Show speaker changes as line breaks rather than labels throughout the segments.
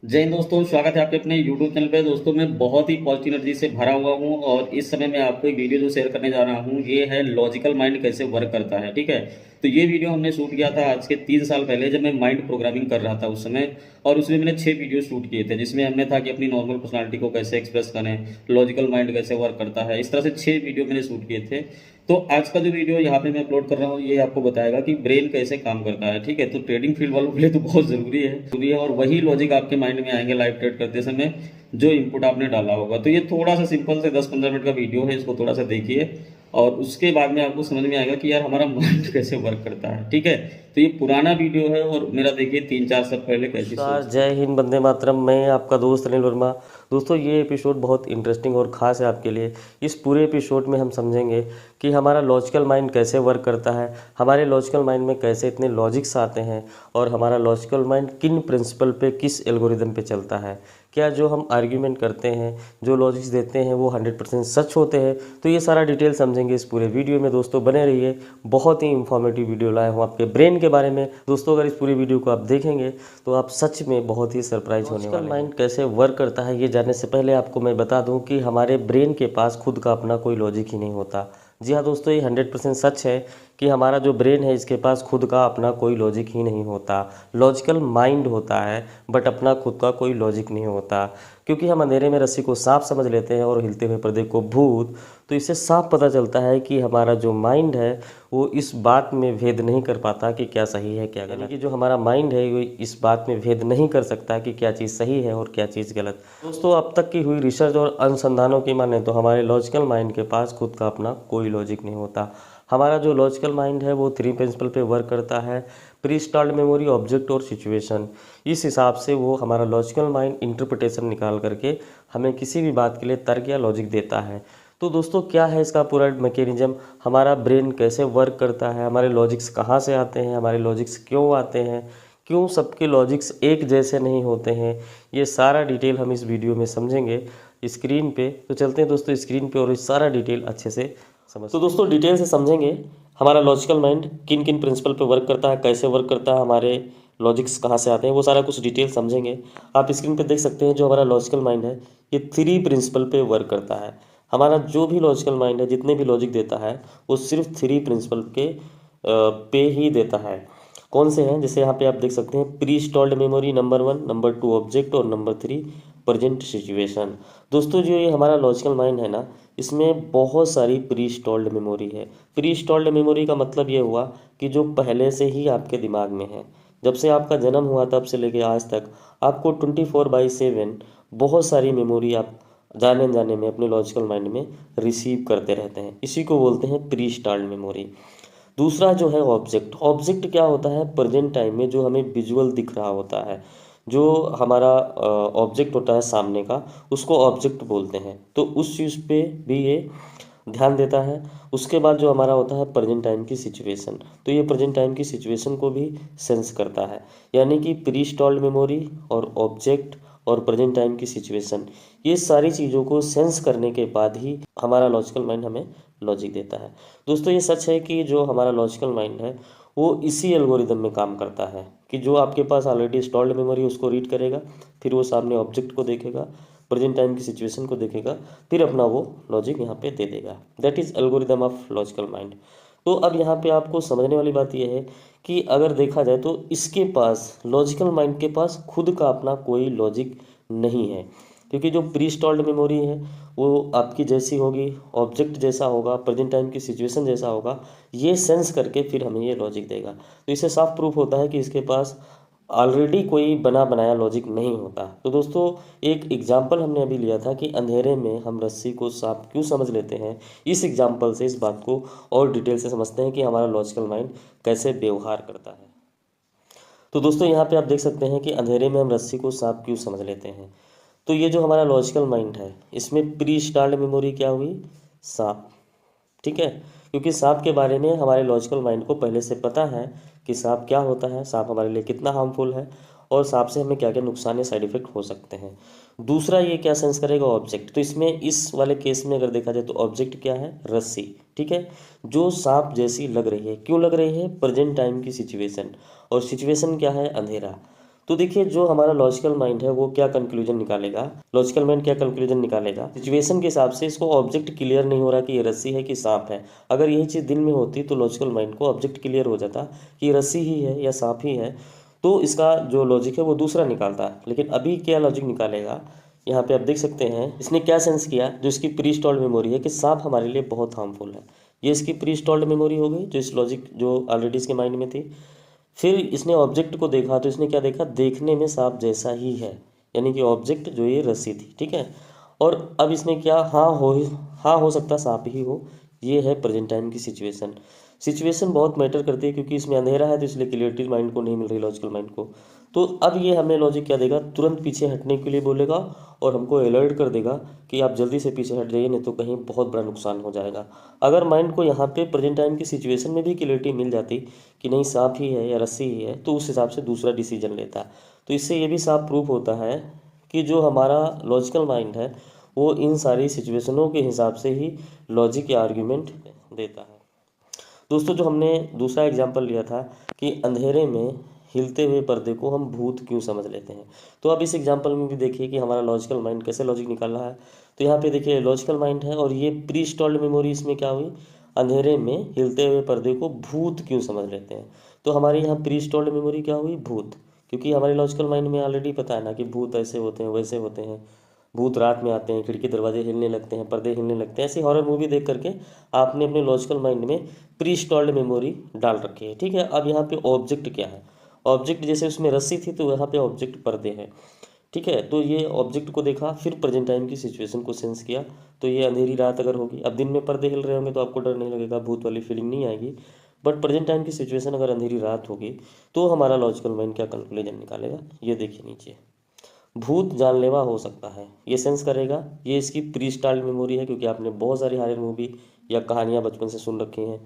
जय हिंद दोस्तों, स्वागत है आपके अपने YouTube चैनल पे। दोस्तों मैं बहुत ही पॉजिटिव एनर्जी से भरा हुआ हूँ और इस समय मैं आपको एक वीडियो जो शेयर करने जा रहा हूँ ये है लॉजिकल माइंड कैसे वर्क करता है। ठीक है, तो ये वीडियो हमने शूट किया था आज के 3 साल पहले जब मैं माइंड प्रोग्रामिंग कर रहा था उस समय। और उसमें मैंने 6 वीडियो शूट किए थे जिसमें हमने था कि अपनी नॉर्मल पर्सनालिटी को कैसे एक्सप्रेस करें, लॉजिकल माइंड कैसे वर्क करता है, इस तरह से 6 वीडियो मैंने शूट किए थे। तो आज का जो वीडियो यहाँ पे मैं अपलोड कर रहा हूँ ये आपको बताएगा कि ब्रेन कैसे काम करता है। ठीक है, तो ट्रेडिंग फील्ड वालों के लिए तो बहुत ज़रूरी है और वही लॉजिक आपके माइंड में आएंगे लाइव ट्रेड करते समय जो इनपुट आपने डाला होगा। तो ये थोड़ा सा सिंपल से 10-15 मिनट का वीडियो है, इसको थोड़ा सा देखिए और उसके बाद में आपको समझ में आएगा कि यार हमारा माइंड कैसे वर्क करता है। ठीक है, तो ये पुराना वीडियो है और मेरा देखिए 3-4 साल पहले कैसी
नमस्कार,
सोच थी।
जय हिंद, वंदे मातरम। मैं आपका दोस्त अनिल वर्मा। दोस्तों, ये एपिसोड बहुत इंटरेस्टिंग और ख़ास है आपके लिए। इस पूरे एपिसोड में हम समझेंगे कि हमारा लॉजिकल माइंड कैसे वर्क करता है, हमारे लॉजिकल माइंड में कैसे इतने लॉजिक्स आते हैं और हमारा लॉजिकल माइंड किन प्रिंसिपल पे, किस एल्गोरिदम पे चलता है। क्या जो हम आर्ग्यूमेंट करते हैं, जो लॉजिक्स देते हैं वो 100% सच होते हैं? तो ये सारा डिटेल समझेंगे इस पूरे वीडियो में। दोस्तों बने रहिए, बहुत ही इंफॉर्मेटिव वीडियो लाया हूँ आपके ब्रेन के बारे में। दोस्तों अगर इस पूरी वीडियो को आप देखेंगे तो आप सच में बहुत ही सरप्राइज होने वाले हैं। माइंड कैसे वर्क करता है ये जानने से पहले आपको मैं बता दूं कि हमारे ब्रेन के पास खुद का अपना कोई लॉजिक ही नहीं होता। जी हाँ दोस्तों, ये 100% सच है कि हमारा जो ब्रेन है इसके पास खुद का अपना कोई लॉजिक ही नहीं होता। लॉजिकल माइंड होता है बट अपना खुद का कोई लॉजिक नहीं होता। क्योंकि हम अंधेरे में रस्सी को सांप समझ लेते हैं और हिलते हुए पर्दे को भूत, तो इससे साफ पता चलता है कि हमारा जो माइंड है वो इस बात में भेद नहीं कर पाता कि क्या सही है क्या गलत। कि जो हमारा माइंड है वो इस बात में भेद नहीं कर सकता कि क्या चीज़ सही है और क्या चीज़ गलत। दोस्तों अब तक की हुई रिसर्च और अनुसंधानों की माने तो हमारे लॉजिकल माइंड के पास खुद का अपना कोई लॉजिक नहीं होता। हमारा जो लॉजिकल माइंड है वो 3 प्रिंसिपल पे वर्क करता है: प्री इंस्टॉल्ड मेमोरी, ऑब्जेक्ट और सिचुएशन। इस हिसाब से वो हमारा लॉजिकल माइंड इंटरप्रिटेशन निकाल करके हमें किसी भी बात के लिए तर्क या लॉजिक देता है। तो दोस्तों क्या है इसका पूरा मैकेनिज्म, हमारा ब्रेन कैसे वर्क करता है, हमारे लॉजिक्स कहाँ से आते हैं, हमारे लॉजिक्स क्यों आते हैं, क्यों सबके लॉजिक्स एक जैसे नहीं होते हैं, ये सारा डिटेल हम इस वीडियो में समझेंगे स्क्रीन पे। तो चलते हैं दोस्तों स्क्रीन पे और इस सारा डिटेल अच्छे से समझ। तो दोस्तों डिटेल से समझेंगे हमारा लॉजिकल माइंड किन किन प्रिंसिपल पे वर्क करता है, कैसे वर्क करता है, हमारे लॉजिक्स कहाँ से आते हैं, वो सारा कुछ डिटेल समझेंगे। आप स्क्रीन पे देख सकते हैं जो हमारा लॉजिकल माइंड है ये 3 प्रिंसिपल पे वर्क करता है। हमारा जो भी लॉजिकल माइंड है जितने भी लॉजिक देता है वो सिर्फ 3 प्रिंसिपल के पे ही देता है। कौन से हैं, जैसे यहाँ पे आप देख सकते हैं: pre stalled memory number 1, number 2 object और नंबर 3 प्रेजेंट सिचुएशन। दोस्तों जो ये हमारा लॉजिकल माइंड है ना, इसमें बहुत सारी प्री स्टॉल्ड मेमोरी है। प्री स्टॉल्ड मेमोरी का मतलब ये हुआ कि जो पहले से ही आपके दिमाग में है, जब से आपका जन्म हुआ तब से लेके आज तक आपको 24/7 बहुत सारी मेमोरी आप जाने अनजाने में अपने लॉजिकल माइंड में रिसीव करते रहते हैं। इसी को बोलते हैं प्री स्टार्ड मेमोरी। दूसरा जो है ऑब्जेक्ट। ऑब्जेक्ट क्या होता है, प्रेजेंट टाइम में जो हमें विजुअल दिख रहा होता है, जो हमारा ऑब्जेक्ट होता है सामने का, उसको ऑब्जेक्ट बोलते हैं। तो उस चीज़ पे भी ये ध्यान देता है। उसके बाद जो हमारा होता है प्रेजेंट टाइम की सिचुएशन, तो ये प्रेजेंट टाइम की सिचुएशन को भी सेंस करता है। यानी कि प्री स्टॉल्ड मेमोरी और ऑब्जेक्ट और प्रेजेंट टाइम की सिचुएशन, ये सारी चीज़ों को सेंस करने के बाद ही हमारा लॉजिकल माइंड हमें लॉजिक देता है। दोस्तों ये सच है कि जो हमारा लॉजिकल माइंड है वो इसी एल्गोरिदम में काम करता है कि जो आपके पास ऑलरेडी स्टॉल्ड मेमोरी उसको रीड करेगा, फिर वो सामने ऑब्जेक्ट को देखेगा, प्रेजेंट टाइम की सिचुएशन को देखेगा, फिर अपना वो लॉजिक यहाँ पे दे देगा। That is algorithm of logical mind. तो अब यहाँ पे आपको समझने वाली बात यह है कि अगर देखा जाए तो इसके पास, लॉजिकल माइंड के पास खुद का अपना कोई लॉजिक नहीं है। क्योंकि जो प्री स्टॉल्ड मेमोरी है वो आपकी जैसी होगी, ऑब्जेक्ट जैसा होगा, प्रेजेंट टाइम की सिचुएशन जैसा होगा, ये सेंस करके फिर हमें ये लॉजिक देगा। तो इससे साफ प्रूफ होता है कि इसके पास ऑलरेडी कोई बना बनाया लॉजिक नहीं होता। तो दोस्तों एक एग्जाम्पल हमने अभी लिया था कि अंधेरे में हम रस्सी को सांप क्यों समझ लेते हैं। इस एग्जाम्पल से इस बात को और डिटेल से समझते हैं कि हमारा लॉजिकल माइंड कैसे व्यवहार करता है। तो दोस्तों यहाँ पे आप देख सकते हैं कि अंधेरे में हम रस्सी को सांप क्यों समझ लेते हैं। तो ये जो हमारा लॉजिकल माइंड है इसमें प्री स्टार्ड मेमोरी क्या हुई, सांप। ठीक है, क्योंकि सांप के बारे में हमारे लॉजिकल माइंड को पहले से पता है कि सांप क्या होता है, सांप हमारे लिए कितना हार्मफुल है और सांप से हमें क्या क्या नुकसान या साइड इफेक्ट हो सकते हैं। दूसरा ये क्या सेंस करेगा, ऑब्जेक्ट। तो इसमें इस वाले केस में अगर देखा जाए तो ऑब्जेक्ट क्या है, रस्सी। ठीक है, जो सांप जैसी लग रही है, क्यों लग रही है, प्रेजेंट टाइम की सिचुएशन, और सिचुएशन क्या है, अंधेरा। तो देखिए जो हमारा लॉजिकल माइंड है वो क्या कंक्लूजन निकालेगा, लॉजिकल माइंड क्या कंक्लूजन निकालेगा, सिचुएशन के हिसाब से इसको ऑब्जेक्ट क्लियर नहीं हो रहा कि ये रस्सी है कि सांप है। अगर यही चीज़ दिन में होती तो लॉजिकल माइंड को ऑब्जेक्ट क्लियर हो जाता कि ये रस्सी ही है या सांप ही है, तो इसका जो लॉजिक है वो दूसरा निकालता। लेकिन अभी क्या लॉजिक निकालेगा, यहाँ पे आप देख सकते हैं इसने क्या सेंस किया, जो इसकी प्री इंस्टॉल्ड मेमोरी है कि सांप हमारे लिए बहुत हार्मफुल है, ये इसकी प्री इंस्टॉल्ड मेमोरी हो गई जो इस लॉजिक जो ऑलरेडी इसके माइंड में थी। फिर इसने ऑब्जेक्ट को देखा तो इसने क्या देखा, देखने में सांप जैसा ही है, यानी कि ऑब्जेक्ट जो ये रस्सी थी, ठीक है। और अब इसने क्या, हाँ हो सकता सांप ही हो, ये है प्रेजेंट टाइम की सिचुएशन। सिचुएशन बहुत मैटर करती है क्योंकि इसमें अंधेरा है तो इसलिए क्लियरिटी माइंड को नहीं मिल रही, लॉजिकल माइंड को। तो अब ये हमें लॉजिक क्या देगा, तुरंत पीछे हटने के लिए बोलेगा और हमको अलर्ट कर देगा कि आप जल्दी से पीछे हट जाइए, नहीं तो कहीं बहुत बड़ा नुकसान हो जाएगा। अगर माइंड को यहाँ पे प्रेजेंट टाइम की सिचुएशन में भी क्लियरिटी मिल जाती कि नहीं सांप ही है या रस्सी ही है, तो उस हिसाब से दूसरा डिसीजन लेता। तो इससे ये भी साफ प्रूफ होता है कि जो हमारा लॉजिकल माइंड है वो इन सारी सिचुएशनों के हिसाब से ही लॉजिक या आर्ग्यूमेंट देता है। दोस्तों जो हमने दूसरा एग्जाम्पल लिया था कि अंधेरे में हिलते हुए पर्दे को हम भूत क्यों समझ लेते हैं, तो अब इस एग्जाम्पल में भी देखिए कि हमारा लॉजिकल माइंड कैसे लॉजिक निकाल रहा है। तो यहाँ पे देखिए लॉजिकल माइंड है और ये प्री इंस्टॉल्ड मेमोरी इसमें क्या हुई, अंधेरे में हिलते हुए पर्दे को भूत क्यों समझ लेते हैं। तो हमारे यहाँ प्री इंस्टॉल्ड मेमोरी क्या हुई, भूत, क्योंकि हमारे लॉजिकल माइंड में ऑलरेडी पता है ना कि भूत ऐसे होते हैं वैसे होते हैं, भूत रात में आते हैं, खिड़की दरवाजे हिलने लगते हैं, पर्दे हिलने लगते हैं। ऐसी हॉरर मूवी देख करके आपने अपने लॉजिकल माइंड में प्री इंस्टॉल्ड मेमोरी डाल रखी है, ठीक है। अब यहाँ पे ऑब्जेक्ट क्या है, ऑब्जेक्ट जैसे उसमें रस्सी थी तो यहाँ पे ऑब्जेक्ट पर्दे हैं, ठीक है। तो ये ऑब्जेक्ट को देखा, फिर प्रेजेंट टाइम की सिचुएशन को सेंस किया। तो ये अंधेरी रात अगर होगी, अब दिन में पर्दे हिल रहे होंगे तो आपको डर नहीं लगेगा, भूत वाली फीलिंग नहीं आएगी। बट प्रेजेंट टाइम की सिचुएशन अगर अंधेरी रात होगी तो हमारा लॉजिकल माइंड क्या कंक्लूजन निकालेगा, ये देखिए नीचे, भूत जानलेवा हो सकता है, ये सेंस करेगा। ये इसकी प्री इंस्टॉल्ड मेमोरी है क्योंकि आपने बहुत सारी हॉरर मूवी या कहानियाँ बचपन से सुन रखी हैं।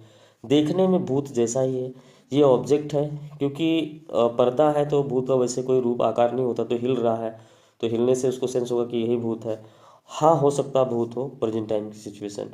देखने में भूत जैसा ही है, ये ऑब्जेक्ट है क्योंकि पर्दा है तो भूत का वैसे कोई रूप आकार नहीं होता, तो हिल रहा है तो हिलने से उसको सेंस होगा कि यही भूत है। हाँ हो सकता भूत हो प्रेजेंट टाइम की सिचुएशन।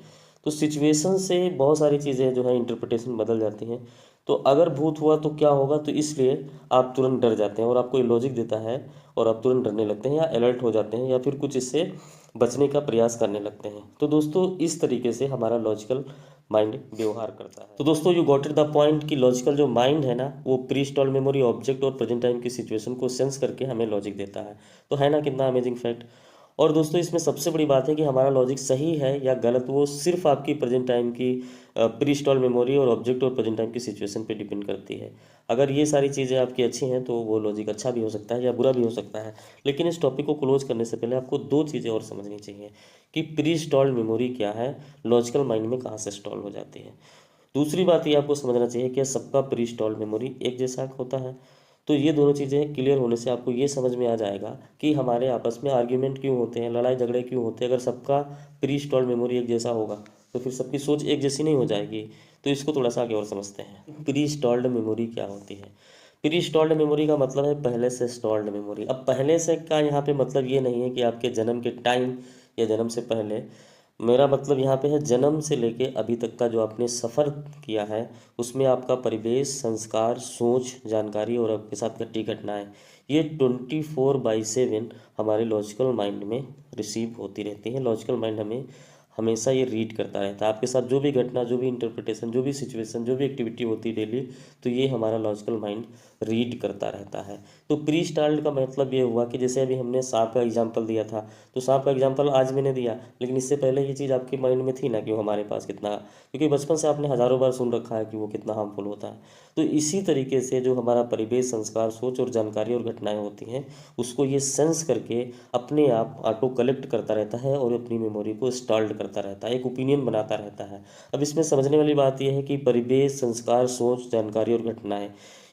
तो सिचुएशन से बहुत सारी चीज़ें जो है इंटरप्रिटेशन बदल जाती हैं। तो अगर भूत हुआ तो क्या होगा, तो इसलिए आप तुरंत डर जाते हैं और आपको ये लॉजिक देता है और आप तुरंत डरने लगते हैं या अलर्ट हो जाते हैं या फिर कुछ इससे बचने का प्रयास करने लगते हैं। तो दोस्तों इस तरीके से हमारा लॉजिकल माइंड व्यवहार करता है। तो दोस्तों you got it the point कि लॉजिकल जो माइंड है ना वो प्री इंस्टॉल्ड मेमोरी, ऑब्जेक्ट और प्रेजेंट टाइम की सिचुएशन को सेंस करके हमें लॉजिक देता है। तो है ना कितना अमेजिंग फैक्ट। और दोस्तों इसमें सबसे बड़ी बात है कि हमारा लॉजिक सही है या गलत वो सिर्फ आपकी प्रेजेंट टाइम की प्री इंस्टॉल मेमोरी और ऑब्जेक्ट और प्रेजेंट टाइम की सिचुएशन पे डिपेंड करती है। अगर ये सारी चीज़ें आपकी अच्छी हैं तो वो लॉजिक अच्छा भी हो सकता है या बुरा भी हो सकता है। लेकिन इस टॉपिक को क्लोज करने से पहले आपको दो चीज़ें और समझनी चाहिए कि प्री इंस्टॉल्ड मेमोरी क्या है, लॉजिकल माइंड में कहाँ से इंस्टॉल हो जाती है। दूसरी बात ये आपको समझना चाहिए कि सबका प्री इंस्टॉल्ड मेमोरी एक जैसा होता है। तो ये दोनों चीज़ें क्लियर होने से आपको ये समझ में आ जाएगा कि हमारे आपस में आर्ग्यूमेंट क्यों होते हैं, लड़ाई झगड़े क्यों होते हैं। अगर सबका प्री इंस्टॉल्ड मेमोरी एक जैसा होगा तो फिर सबकी सोच एक जैसी नहीं हो जाएगी। तो इसको थोड़ा सा आगे और समझते हैं, प्री इंस्टॉल्ड मेमोरी क्या होती है। प्री इंस्टॉल्ड मेमोरी का मतलब है पहले से इंस्टॉल्ड मेमोरी। अब पहले से का यहाँ पे मतलब ये नहीं है कि आपके जन्म के टाइम या जन्म से पहले, मेरा मतलब यहाँ पे है जन्म से लेके अभी तक का जो आपने सफ़र किया है उसमें आपका परिवेश, संस्कार, सोच, जानकारी और आपके साथ घटी घटनाएं, ये 24/7 हमारे लॉजिकल माइंड में रिसीव होती रहती हैं। लॉजिकल माइंड हमें हमेशा ये रीड करता रहता है। आपके साथ जो भी घटना, जो भी इंटरप्रिटेशन, जो भी सिचुएशन, जो भी एक्टिविटी होती है डेली, तो ये हमारा लॉजिकल माइंड रीड करता रहता है। तो प्री इंस्टॉल्ड का मतलब ये हुआ कि जैसे अभी हमने सांप का एग्जांपल दिया था, तो सांप का एग्जांपल आज मैंने दिया, लेकिन इससे पहले ये चीज़ आपके माइंड में थी ना कि वो हमारे पास कितना, क्योंकि बचपन से आपने हज़ारों बार सुन रखा है कि वो कितना हार्मफुल होता है। तो इसी तरीके से जो हमारा परिवेश, संस्कार, सोच और जानकारी और घटनाएं होती हैं उसको ये सेंस करके अपने आप ऑटो कलेक्ट करता रहता है और अपनी मेमोरी को इंस्टॉल्ड करता रहता है, एक ओपिनियन बनाता रहता है। अब इसमें समझने वाली बात यह है कि परिवेश, संस्कार, सोच, जानकारी और घटनाएं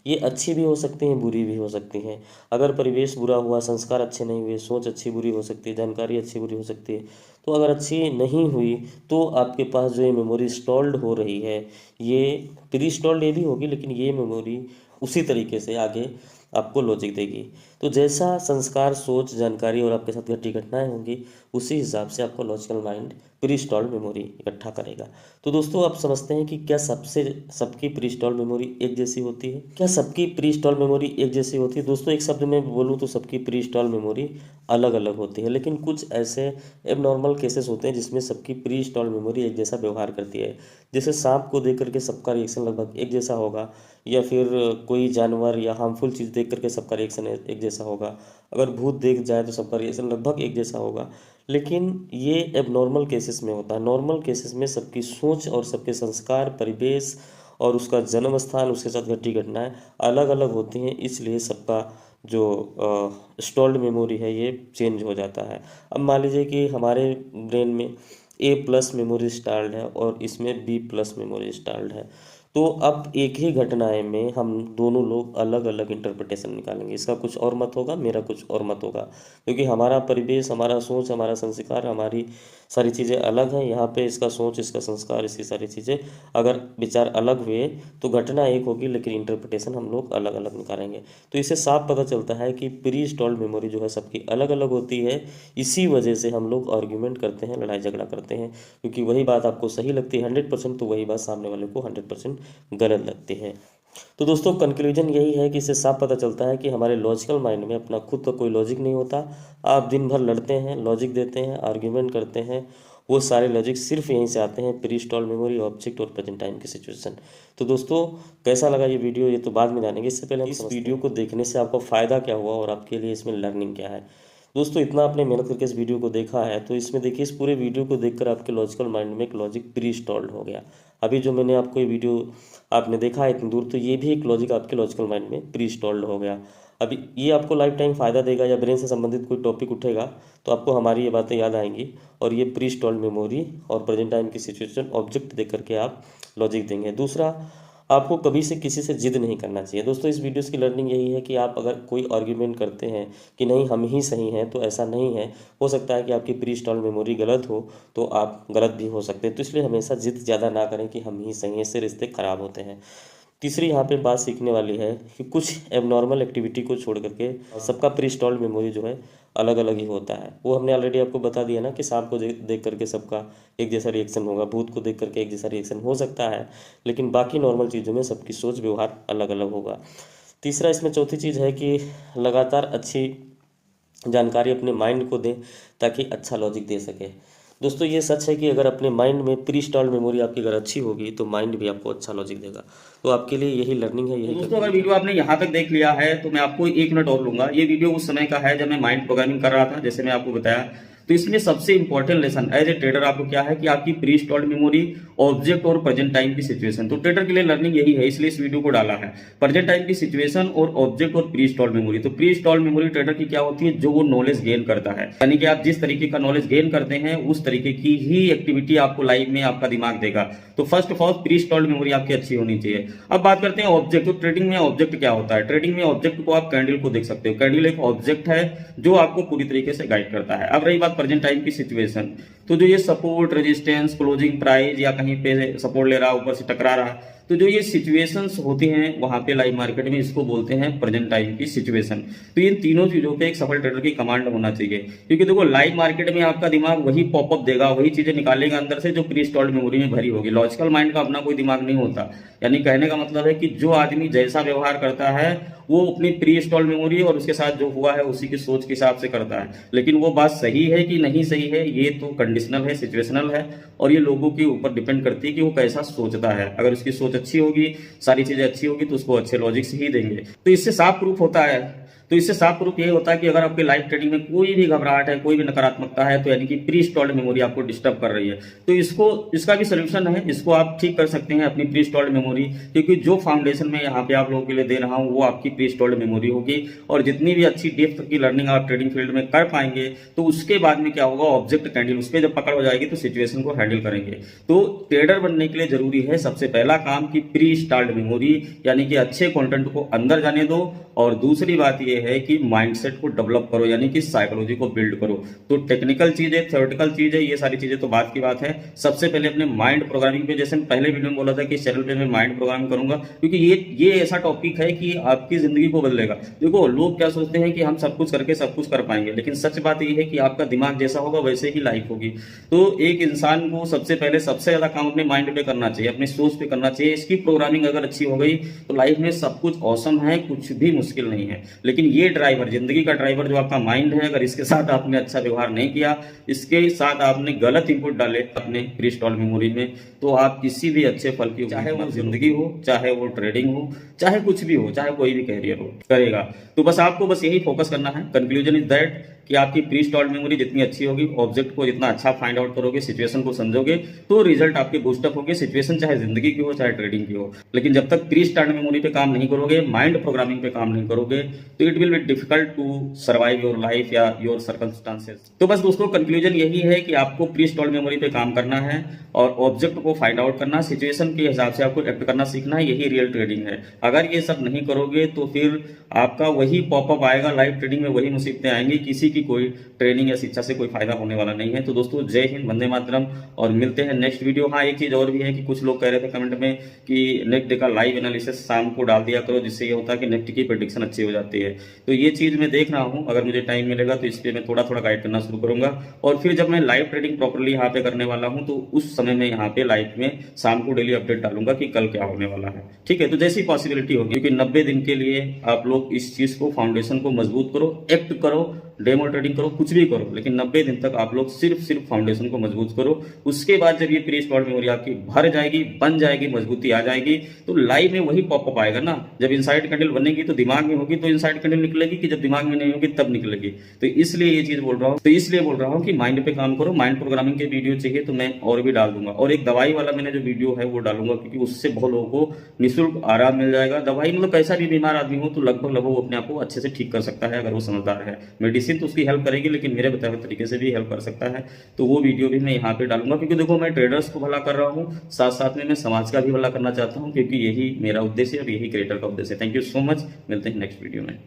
ये अच्छी भी हो सकती हैं, बुरी भी हो सकती हैं। अगर परिवेश बुरा हुआ, संस्कार अच्छे नहीं हुए, सोच अच्छी बुरी हो सकती है, जानकारी अच्छी बुरी हो सकती है। तो अगर अच्छी नहीं हुई तो आपके पास जो ये मेमोरी स्टॉल्ड हो रही है, ये प्री स्टॉल्ड ये भी होगी, लेकिन ये मेमोरी उसी तरीके से आगे आपको लॉजिक देगी। तो जैसा संस्कार, सोच, जानकारी और आपके साथ घटी घटनाएं होंगी, उसी हिसाब से आपको logical mind pre stalled memory इकट्ठा करेगा। तो दोस्तों, आप समझते हैं कि क्या सबकी प्री स्टॉल्ड मेमोरी एक जैसी होती है? क्या सबकी प्री स्टॉल्ड मेमोरी एक जैसी होती है? दोस्तों, एक शब्द में बोलूँ तो सबकी प्री स्टॉल्ड मेमोरी अलग अलग होती है, लेकिन कुछ ऐसे एबनॉर्मल केसेस होते हैं जिसमें सबकी प्री स्टॉल्ड मेमोरी एक जैसा व्यवहार करती है। जैसे सांप को देख करके सबका रिएक्शन लगभग एक जैसा होगा, या फिर कोई जानवर या हार्मफुल चीज़ देख करके सबका रिएक्शन एक जैसा होगा। अगर भूत देख जाए तो सबका रिएक्शन लगभग एक जैसा होगा। लेकिन ये एबनॉर्मल केसेस में होता है। नॉर्मल केसेस में सबकी सोच और सबके संस्कार, परिवेश और उसका जन्म स्थान, उसके साथ घटी घटनाएं अलग अलग होती हैं, इसलिए सबका जो स्टॉल्ड मेमोरी है ये चेंज हो जाता है। अब मान लीजिए कि हमारे ब्रेन में A+ मेमोरी इंस्टॉल्ड है और इसमें B+ मेमोरी इंस्टॉल्ड है, तो अब एक ही घटनाएं में हम दोनों लोग अलग अलग इंटरप्रिटेशन निकालेंगे। इसका कुछ और मत होगा, मेरा कुछ और मत होगा, क्योंकि हमारा परिवेश, हमारा सोच, हमारा संस्कार, हमारी सारी चीज़ें अलग हैं। यहाँ पे इसका सोच, इसका संस्कार, इसकी सारी चीज़ें अगर विचार अलग हुए तो घटना एक होगी, लेकिन इंटरप्रिटेशन हम लोग अलग अलग निकालेंगे। तो इससे साफ पता चलता है कि प्री स्टॉल्ड मेमोरी जो है सबकी अलग अलग होती है। इसी वजह से हम लोग आर्ग्यूमेंट करते हैं, लड़ाई झगड़ा करते हैं, क्योंकि वही बात आपको सही लगती है 100%, तो वही बात सामने वाले को 100% गलत लगती है। तो दोस्तों, कंक्लूजन यही है कि इससे साफ पता चलता है कि हमारे लॉजिकल माइंड में अपना खुद का कोई लॉजिक नहीं होता। आप दिन भर लड़ते हैं, लॉजिक देते हैं, आर्ग्यूमेंट करते हैं, वो सारे लॉजिक सिर्फ यहीं से आते हैं, प्री स्टॉल्ड मेमोरी, ऑब्जेक्ट और प्रेजेंट टाइम की सिचुएशन। तो दोस्तों, कैसा लगा ये वीडियो, ये तो बाद में जानेंगे। इससे पहले इस वीडियो को देखने से आपको फ़ायदा क्या हुआ और आपके लिए इसमें लर्निंग क्या है। दोस्तों, इतना आपने मेहनत करके इस वीडियो को देखा है, तो इसमें देखिए, इस पूरे वीडियो को देखकर आपके लॉजिकल माइंड में एक लॉजिक प्री स्टॉल्ड हो गया। अभी जो मैंने आपको ये वीडियो आपने देखा है इतनी दूर, तो ये भी एक लॉजिक आपके लॉजिकल माइंड में प्री स्टॉल्ड हो गया। अभी ये आपको लाइफ टाइम फ़ायदा देगा, या ब्रेन से संबंधित कोई टॉपिक उठेगा तो आपको हमारी ये बातें याद आएंगी, और ये प्री स्टॉल्ड मेमोरी और प्रेजेंट टाइम की सिचुएशन ऑब्जेक्ट देख करके आप लॉजिक देंगे। दूसरा, आपको कभी से किसी से जिद नहीं करना चाहिए। दोस्तों, इस वीडियोस की लर्निंग यही है कि आप अगर कोई आर्ग्यूमेंट करते हैं कि नहीं हम ही सही हैं, तो ऐसा नहीं है। हो सकता है कि आपकी प्री स्टॉल्ड मेमोरी गलत हो, तो आप गलत भी हो सकते हैं। तो इसलिए हमेशा जिद ज़्यादा ना करें कि हम ही सही हैं, इससे रिश्ते खराब होते हैं। तीसरी यहाँ पे बात सीखने वाली है कि कुछ एबनॉर्मल एक्टिविटी को छोड़ करके सबका प्री स्टॉल्ड मेमोरी जो है अलग अलग ही होता है। वो हमने ऑलरेडी आपको बता दिया ना कि सांप को देख करके सबका एक जैसा रिएक्शन होगा, भूत को देख करके एक जैसा रिएक्शन हो सकता है, लेकिन बाकी नॉर्मल चीज़ों में सबकी सोच, व्यवहार अलग अलग होगा। तीसरा, इसमें चौथी चीज़ है कि लगातार अच्छी जानकारी अपने माइंड को दें ताकि अच्छा लॉजिक दे सके। दोस्तों, ये सच है कि अगर अपने माइंड में प्री स्टॉल्ड मेमोरी आपकी अगर अच्छी होगी तो माइंड भी आपको अच्छा लॉजिक देगा। तो आपके लिए यही लर्निंग है, यही।
दोस्तों, अगर वीडियो आपने यहाँ तक देख लिया है तो मैं आपको 1 मिनट और लूंगा। ये वीडियो उस समय का है जब मैं माइंड प्रोग्रामिंग कर रहा था, जैसे मैं आपको बताया। तो इसमें सबसे important lesson as a trader आपको क्या है कि आपकी प्री स्टॉल्ड मेमोरी, ऑब्जेक्ट और प्रेजेंट टाइम की सिचुएशन। तो ट्रेडर के लिए लर्निंग यही है, इसलिए इस वीडियो को डाला है। प्रेजेंट टाइम की सिचुएशन और ऑब्जेक्ट और प्री स्टॉल्ड मेमोरी। तो प्री स्टॉल्ड मेमोरी ट्रेडर की क्या होती है, जो वो नॉलेज गेन करता है, यानी कि आप जिस तरीके का नॉलेज गेन करते हैं उस तरीके की ही एक्टिविटी आपको लाइव में आपका दिमाग देगा। तो first of all pre stalled memory आपकी अच्छी होनी चाहिए। अब बात करते हैं ऑब्जेक्ट। तो ट्रेडिंग में ऑब्जेक्ट क्या होता है? ट्रेडिंग में ऑब्जेक्ट को आप कैंडल को देख सकते हो। कैंडल एक ऑब्जेक्ट है जो आपको पूरी तरीके से गाइड करता है। अब रही बात प्रेजेंट टाइम की सिचुएशन, तो जो ये सपोर्ट, रेजिस्टेंस, क्लोजिंग प्राइस या कहीं पे सपोर्ट ले रहा, ऊपर से टकरा रहा, तो जो ये सिचुएशंस होती हैं वहां पे लाइव मार्केट में, इसको बोलते हैं प्रेजेंट टाइम की सिचुएशन। तो इन तीनों चीजों पे एक सफल ट्रेडर की कमांड होना चाहिए, क्योंकि देखो लाइव मार्केट में आपका दिमाग वही पॉपअप देगा, वही चीजें निकालेगा अंदर से जो प्री स्टॉल्ड मेमोरी में भरी होगी। लॉजिकल माइंड का अपना कोई दिमाग नहीं होता। यानी कहने का मतलब है कि जो आदमी जैसा व्यवहार करता है वो अपनी प्री स्टॉल्ड मेमोरी और उसके साथ जो हुआ है उसी की सोच के हिसाब से करता है। लेकिन वो बात सही है कि नहीं सही है, ये तो कंडीशनल है, सिचुएशनल है, और ये लोगों के ऊपर डिपेंड करती है कि वो कैसा सोचता है। अगर उसकी सोच अच्छी होगी, सारी चीजें अच्छी होगी, तो उसको अच्छे लॉजिक से ही देंगे। तो इससे साफ प्रूफ होता है, तो इससे साफ प्रूफ यही होता है कि अगर आपके लाइव ट्रेडिंग में कोई भी घबराहट है, कोई भी नकारात्मकता है, तो यानी कि प्री स्टॉल्ड मेमोरी आपको डिस्टर्ब कर रही है। तो इसका भी सोल्यूशन है, इसको आप ठीक कर सकते हैं अपनी प्री स्टॉल्ड मेमोरी, क्योंकि जो फाउंडेशन मैं यहाँ पे आप लोगों के लिए दे रहा हूँ वो आपकी प्री स्टॉल्ड मेमोरी होगी। और जितनी भी अच्छी डेप्थ की लर्निंग आप ट्रेडिंग फील्ड में कर पाएंगे, तो उसके बाद में क्या होगा, ऑब्जेक्ट कैंडल उस पर जब पकड़ हो जाएगी तो सिचुएशन को हैंडल करेंगे। तो ट्रेडर बनने के लिए जरूरी है सबसे पहला काम की प्री स्टॉल्ड मेमोरी, यानी कि अच्छे कंटेंट को अंदर जाने दो। और दूसरी बात यह ये है कि माइंडसेट को डेवलप करो, यानी कि साइकोलॉजी को बिल्ड करो। तो टेक्निकल चीज है, थ्योरेटिकल चीज है, ये सारी चीजें तो बात की बात है। सबसे पहले अपने माइंड प्रोग्रामिंग पे, जैसे मैं पहले वीडियो में बोला था कि इस चैनल पे मैं माइंड प्रोग्रामिंग करूंगा, क्योंकि ये ऐसा टॉपिक है कि आपकी जिंदगी को बदलेगा। देखो, लोग क्या सोचते हैं कि हम सब कुछ करके सब कुछ कर पाएंगे, लेकिन सच बात ये है कि आपका दिमाग जैसा होगा वैसे ही लाइफ होगी। तो एक इंसान को सबसे पहले सबसे ज्यादा काम अपने माइंड पे करना चाहिए, अपनी सोच पे करना चाहिए। इसकी प्रोग्रामिंग अगर अच्छी हो गई तो लाइफ में सब कुछ ऑसम है, कुछ भी मुश्किल नहीं है। लेकिन ये ड्राइवर, जिंदगी का ड्राइवर जो आपका माइंड है, अगर इसके साथ आपने अच्छा व्यवहार नहीं किया, इसके साथ आपने गलत इनपुट डाले अपने प्री इंस्टॉल्ड मेमोरी में, तो आप किसी भी अच्छे फल की, चाहे वो जिंदगी हो, चाहे वो ट्रेडिंग हो, चाहे कुछ भी हो, चाहे कोई भी कैरियर हो, करेगा। तो बस आपको बस यही फोकस करना है। कंक्लूजन इज दैट कि आपकी प्री इंस्टॉल्ड मेमोरी जितनी अच्छी होगी, ऑब्जेक्ट को जितना अच्छा फाइंड आउट करोगे, सिचुएशन को समझोगे, तो रिजल्ट आपके बूस्टअप होंगे। सिचुएशन चाहे जिंदगी की हो, चाहे ट्रेडिंग की हो। लेकिन जब तक प्री इंस्टॉल्ड मेमोरी पे काम नहीं करोगे, माइंड प्रोग्रामिंग पे काम नहीं करोगे, तो it will be difficult to survive your life या योर सर्कमस्टांसेस। तो बस दोस्तों, कंक्लूजन यही है कि आपको प्री इंस्टॉल्ड मेमोरी पे काम करना है और ऑब्जेक्ट को फाइंड आउट करना, सिचुएशन के हिसाब से आपको एक्ट करना सीखना है। यही रियल ट्रेडिंग है। अगर ये सब नहीं करोगे तो फिर आपका वही पॉपअप आएगा, लाइव ट्रेडिंग में वही मुसीबतें आएंगी। किसी की कोई ट्रेनिंग या शिक्षा से कोई फायदा होने वाला नहीं है। तो दोस्तों, जय हिंद, वंदे मातरम, और मिलते हैं नेक्स्ट वीडियो। हाँ, एक चीज और भी है कि कुछ लोग कह रहे थे कमेंट में कि नेफ्ट का लाइव एनालिसिस शाम को डाल दिया करो, जिससे ये होता है कि नेफ्ट की प्रेडिक्शन अच्छी हो जाती है। तो ये चीज मैं देख रहा हूँ, अगर मुझे टाइम मिलेगा तो इस पे मैं थोड़ा थोड़ा गाइड करना शुरू करूंगा। और फिर जब मैं लाइव ट्रेडिंग प्रॉपरली यहाँ पे करने वाला हूँ, तो उस समय मैं यहाँ पे लाइव में शाम को डेली अपडेट डालूंगा कि कल क्या होने वाला है। ठीक है, तो जैसी पॉसिबिलिटी होगी, क्योंकि 90 दिन के लिए आप लोग इस चीज को, फाउंडेशन को मजबूत करो, एक्ट करो, डेमो ट्रेडिंग करो, कुछ भी करो, लेकिन 90 दिन तक आप लोग सिर्फ फाउंडेशन को मजबूत करो। उसके बाद जब ये प्री इंस्टॉल्ड मेमोरी आपकी भर जाएगी, बन जाएगी, मजबूती आ जाएगी, तो लाइव में वही पॉपअप आएगा ना। जब इनसाइड कैंडल बनेगी तो दिमाग में होगी, तो इनसाइड कैंडल निकलेगी, कि जब दिमाग में नहीं होगी तब निकलेगी। तो इसलिए ये चीज बोल रहा हूँ कि माइंड पे काम करो। माइंड प्रोग्रामिंग के वीडियो चाहिए तो मैं और भी डाल दूंगा, और एक दवाई वाला मैंने जो वीडियो है वो डालूंगा, क्योंकि उससे बहुत लोगों को निःशुल्क आराम मिल जाएगा। दवाई मतलब कैसा भी बीमार आदमी हो तो लगभग वो अपने आप को अच्छे से ठीक कर सकता है, अगर वो समझदार है। मेडिसिन तो उसकी हेल्प करेगी, लेकिन मेरे बताए हुए तरीके से भी हेल्प कर सकता है। तो वो वीडियो भी मैं यहाँ पे डालूंगा, क्योंकि देखो, मैं ट्रेडर्स को भला कर रहा हूँ, साथ साथ में मैं समाज का भी भला करना चाहता हूँ, क्योंकि यही मेरा उद्देश्य है और यही क्रिएटर का उद्देश्य है। थैंक यू सो मच, मिलते हैं नेक्स्ट वीडियो में।